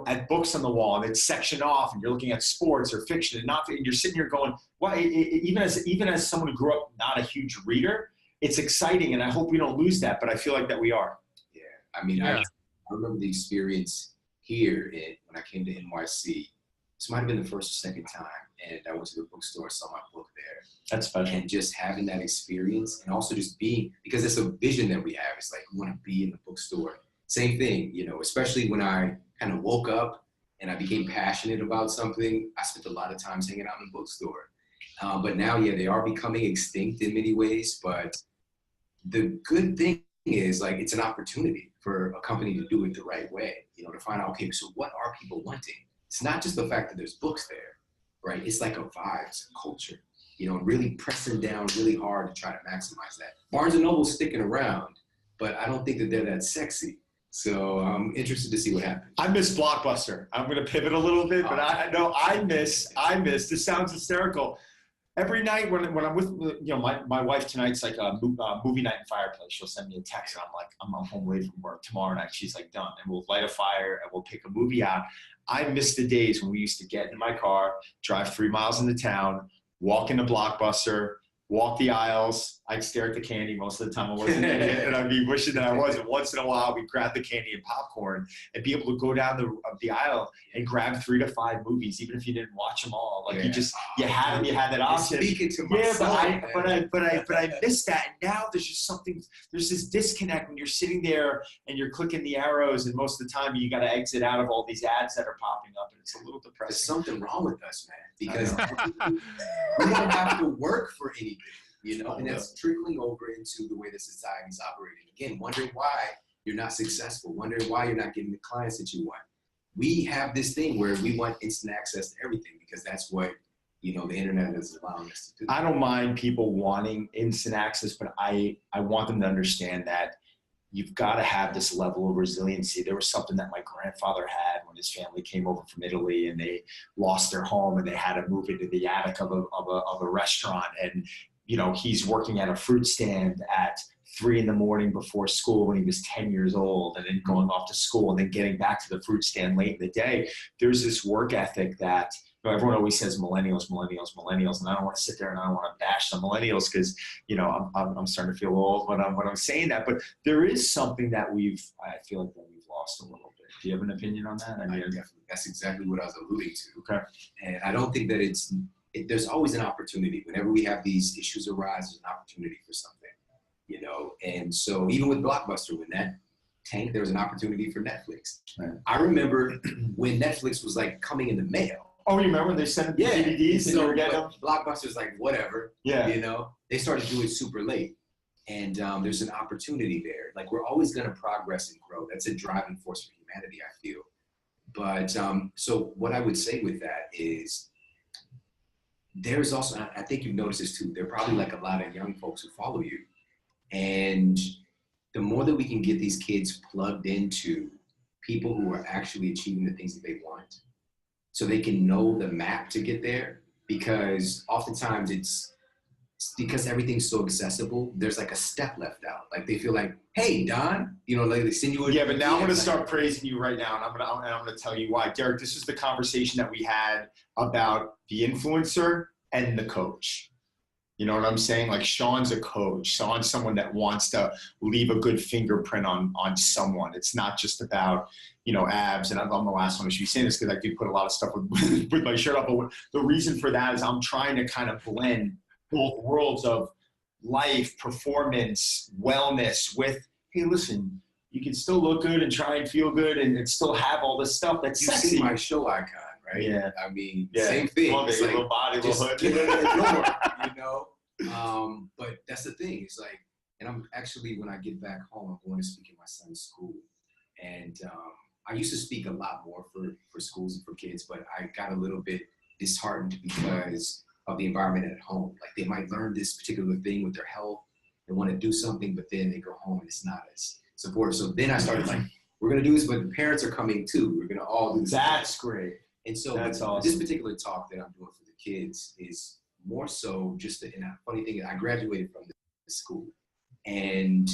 at books on the wall and it's sectioned off and you're looking at sports or fiction and you're sitting here going, well, even as someone who grew up not a huge reader, it's exciting. And I hope we don't lose that, but I feel like that we are. Yeah. I mean, I remember the experience here when I came to NYC. This might have been the first or second time. And I went to the bookstore, saw my book there. That's special. And just having that experience and also just being, because it's a vision that we have. It's like, we want to be in the bookstore. Same thing, especially when I kind of woke up and I became passionate about something, I spent a lot of times hanging out in the bookstore. But now, they are becoming extinct in many ways. But the good thing is, like, it's an opportunity for a company to do it the right way, to find out, okay, so what are people wanting? It's not just the fact that there's books there, right? It's like a vibe, it's a culture, really pressing down really hard to try to maximize that. Barnes & Noble's sticking around, but I don't think that they're that sexy. So I'm interested to see what happens. I miss Blockbuster. I'm going to pivot a little bit, but I miss, this sounds hysterical. Every night when I'm with, my wife tonight's like a movie night and fireplace. She'll send me a text and I'm like, I'm home late from work tomorrow night. She's like, done. And we'll light a fire and we'll pick a movie out. I miss the days when we used to get in my car, drive 3 miles into town, walk into Blockbuster, walk the aisles. I'd stare at the candy most of the time. I wasn't in it, and I'd be wishing that I was. And once in a while, we'd grab the candy and popcorn and be able to go down the aisle and grab 3 to 5 movies, even if you didn't watch them all. Like you had that option. Speaking to myself, but I miss that. And now there's just something. There's this disconnect when you're sitting there and you're clicking the arrows, and most of the time you got to exit out of all these ads that are popping up, and it's a little depressing. There's something wrong with us, man, because we don't have to work for anything. And that's trickling over into the way that society is operating. Again, wondering why you're not successful, wondering why you're not getting the clients that you want. We have this thing where we want instant access to everything because that's what, the internet is allowing us to do. I don't mind people wanting instant access, but I want them to understand that you've got to have this level of resiliency. There was something that my grandfather had when his family came over from Italy and they lost their home and they had to move into the attic of a restaurant. And he's working at a fruit stand at 3 a.m. before school when he was 10 years old, and then going off to school and then getting back to the fruit stand late in the day. There's this work ethic that everyone always says millennials, and I don't want to sit there and I don't want to bash the millennials because, I'm starting to feel old when I'm saying that. But there is something that I feel like that we've lost a little bit. Do you have an opinion on that? Definitely. That's exactly what I was alluding to. Okay. And I don't think that there's always an opportunity. Whenever we have these issues arise, there's an opportunity for something, And so even with Blockbuster, when that tanked, there was an opportunity for Netflix. Right. I remember when Netflix was like coming in the mail. Oh, you remember they sent the DVDs and you were getting them? Blockbuster's like, whatever. Yeah. They started to do it super late. And there's an opportunity there. Like, we're always going to progress and grow. That's a driving force for humanity, I feel. But so what I would say with that is, there's also, I think you've noticed this too, there are probably like a lot of young folks who follow you. And the more that we can get these kids plugged into people who are actually achieving the things that they want, so they can know the map to get there, because oftentimes it's because everything's so accessible, there's like a step left out. Like they feel like, hey, Don, like they send you a— Yeah, but now I'm going to start praising you right now, and I'm going to tell you why. Derek, this is the conversation that we had about the influencer and the coach. You know what I'm saying? Like, Shawn's a coach. Shawn's someone that wants to leave a good fingerprint on someone. It's not just about, abs. And I'm the last one to be saying this because I do put a lot of stuff with my shirt up. But the reason for that is I'm trying to kind of blend both worlds of life, performance, wellness with, hey, listen, you can still look good and try and feel good and still have all this stuff that's sexy. You see my show icon, right? Yeah. I mean, same thing. It's like, little body, little hood. Get it at the door, But that's the thing. It's like, and I'm actually, when I get back home, I'm going to speak in my son's school. And I used to speak a lot more for schools and for kids, but I got a little bit disheartened because of the environment at home. Like, they might learn this particular thing with their health, they want to do something, but then they go home and it's not as supportive. So then I started like, we're going to do this, but the parents are coming too. We're going to all do this. That's great. And so that's awesome. This particular talk that I'm doing for the kids is more so just and a funny thing is I graduated from the school, and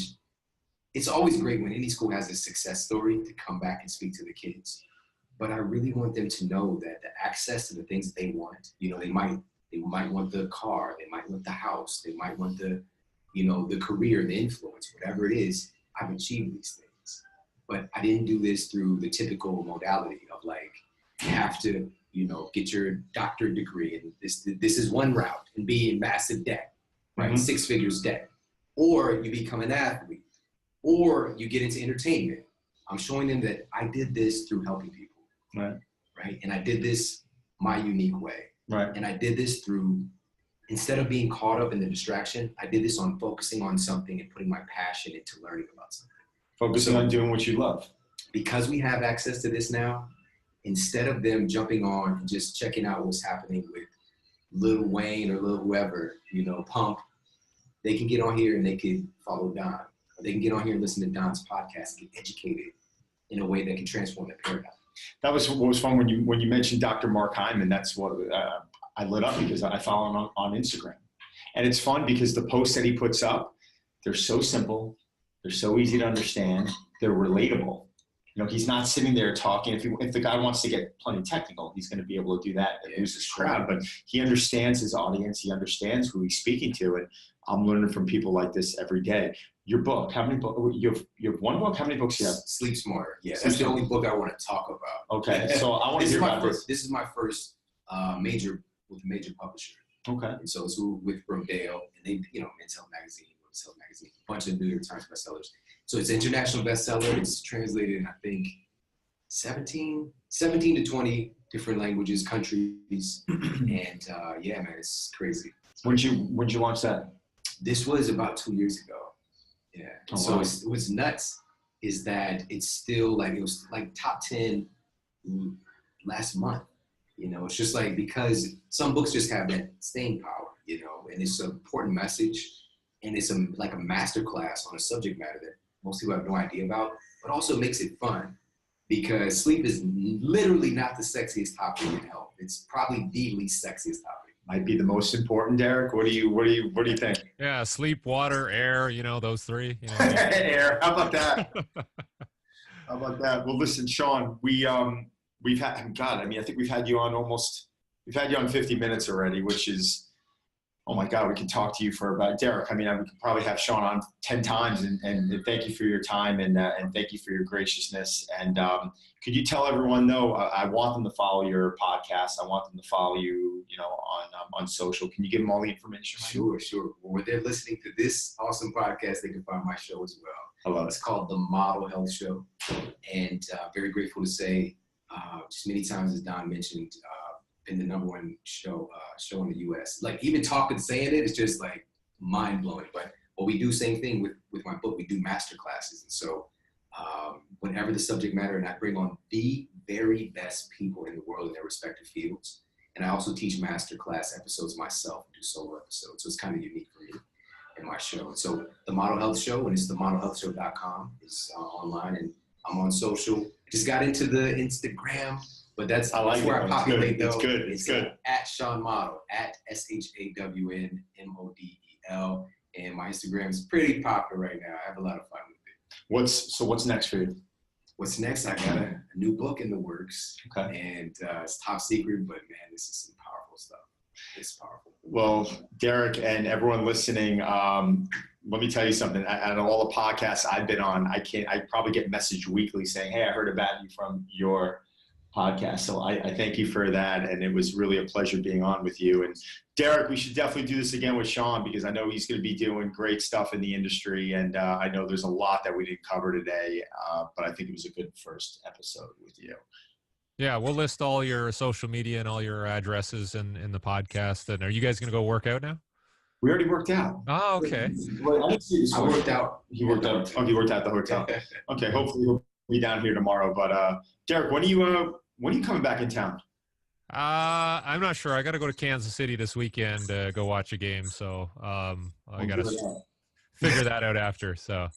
it's always great when any school has a success story to come back and speak to the kids. but I really want them to know that the access to the things that they want, you know, they might want the car, they might want the house, they might want the, you know, the career, the influence, whatever it is. I've achieved these things, but I didn't do this through the typical modality of like, you have to, you know, get your doctorate degree, and this is one route, and be in massive debt, right? Mm-hmm. 6 figures debt, or you become an athlete, or you get into entertainment. I'm showing them that I did this through helping people, right? And I did this my unique way, right? And I did this through, instead of being caught up in the distraction, I did this on focusing on something and putting my passion into learning about something. Focusing on doing what you love. Because we have access to this now, instead of them jumping on and just checking out what's happening with Lil Wayne or Lil whoever, you know, Pump, they can get on here and they can follow Don. Or they can get on here and listen to Don's podcast and get educated in a way that can transform their paradigm. That was what was fun when you mentioned Dr. Mark Hyman. That's what I lit up, because I follow him on Instagram. And it's fun because the posts that he puts up, they're so simple, they're so easy to understand, they're relatable. You know, he's not sitting there talking. If the guy wants to get plenty technical, he's going to be able to do that and lose his crowd. But he understands his audience. He understands who he's speaking to. And I'm learning from people like this every day. Your book, how many books? You have one book? How many books do you have? Sleep Smarter. Yeah, that's the only book I want to talk about. Okay, so I want to hear about this. This is my first major with a major publisher. Okay. And so it's with Brodale, and they, you know, Men's Health Magazine, a bunch of New York Times bestsellers. So it's an international bestseller. It's translated in, I think, 17 to 20 different languages, countries. And yeah, man, it's crazy. When'd you launch that? This was about 2 years ago. Yeah. Oh, so wow. what's nuts is that it's still like, it was like top 10 last month. You know, it's just like, because some books just have that staying power, you know, and it's an important message, and it's like a masterclass on a subject matter that most people have no idea about, but also makes it fun, because sleep is literally not the sexiest topic in health. It's probably the least sexiest topic. Might be the most important, Derek. What do you think? Yeah, sleep, water, air, you know, those three. You know. Air. How about that? How about that? Well, listen, Shawn, we've had, God, I mean, I think we've had you on 50 minutes already, which is, oh my God, we can talk to you for about, Derek, I mean, we could probably have Shawn on 10 times, and thank you for your time, and thank you for your graciousness. And could you tell everyone, though, I want them to follow your podcast. I want them to follow you, you know, on social. Can you give them all the information? Sure. When they're listening to this awesome podcast, they can find my show as well. I love it. It's called The Model Health Show. And very grateful to say, just many times, as Don mentioned, been the #1 show in the U.S. Like, even saying it is just like mind blowing. But what we do, same thing with my book, we do master classes. And so whenever the subject matter, and I bring on the very best people in the world in their respective fields. And I also teach master class episodes myself, do solo episodes. So it's kind of unique for me in my show. And so The Model Health Show, and it's themodelhealthshow.com, is online, and I'm on social. I just got into the Instagram. But that's where I populate, though. It's good. At Shawn Model, at ShawnModel. And my Instagram is pretty popular right now. I have a lot of fun with it. What's next for you? What's next? I got a new book in the works. Okay. And it's top secret, but man, this is some powerful stuff. It's powerful. Well, Derek and everyone listening, let me tell you something. Out of all the podcasts I've been on, I probably get messaged weekly saying, hey, I heard about you from your podcast. So I thank you for that. And it was really a pleasure being on with you. And Derek, we should definitely do this again with Shawn, because I know he's going to be doing great stuff in the industry. And I know there's a lot that we didn't cover today, but I think it was a good first episode with you. Yeah, we'll list all your social media and all your addresses in the podcast. And are you guys going to go work out now? We already worked out. Oh, okay. I worked out. He worked out. Oh, he worked out at the hotel. Okay, hopefully he'll be down here tomorrow. But Derek, when are you coming back in town? I'm not sure. I got to go to Kansas City this weekend to go watch a game. So I got to figure that out after. So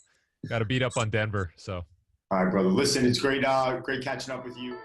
got to beat up on Denver. So. All right, brother. Listen, it's great catching up with you.